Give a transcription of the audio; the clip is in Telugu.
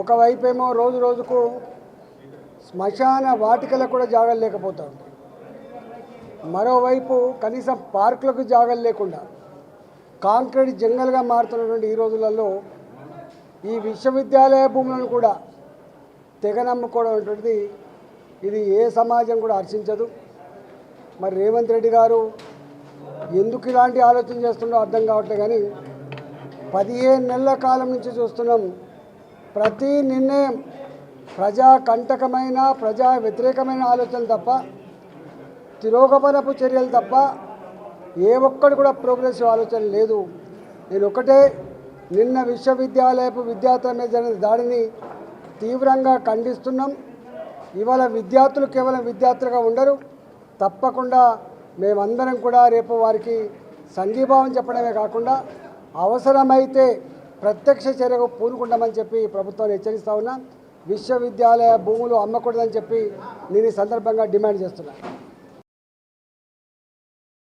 ఒకవైపేమో రోజు రోజుకు శ్మశాన వాటికలకు కూడా జాగాలు లేకపోతా ఉంటాయి. మరోవైపు కనీసం పార్కులకు జాగాలు లేకుండా కాంక్రీట్ జంగల్గా మారుతున్నటువంటి ఈ రోజులలో ఈ విశ్వవిద్యాలయ భూములను కూడా తెగనమ్ముకోవడం అనేటువంటిది ఇది ఏ సమాజం కూడా హర్షించదు. మరి రేవంత్ రెడ్డి గారు ఎందుకు ఇలాంటి ఆలోచన చేస్తుండో అర్థం కావట్లేదు. కానీ 15 నెలల కాలం నుంచి చూస్తున్నాం, ప్రతి నిర్ణయం ప్రజా కంటకమైన ప్రజా వ్యతిరేకమైన ఆలోచనలు తప్ప, తిరోగమనపు చర్యలు తప్ప ఏ ఒక్కడు కూడా ప్రోగ్రెసివ్ ఆలోచన లేదు. నేను ఒకటే, నిన్న విశ్వవిద్యాలయపు విద్యార్థుల మీద జరిగిన దాడిని తీవ్రంగా ఖండిస్తున్నాం. ఇవాళ విద్యార్థులు కేవలం విద్యార్థులుగా ఉండరు, తప్పకుండా మేమందరం కూడా రేపు వారికి సంఘీభావం చెప్పడమే కాకుండా అవసరమైతే ప్రత్యక్ష చర్యకు పూనుకుంటామని చెప్పి ప్రభుత్వాన్ని హెచ్చరిస్తా ఉన్నా. విశ్వవిద్యాలయ భూములు అమ్మకూడదని చెప్పి నేను ఈ సందర్భంగా డిమాండ్ చేస్తున్నాను.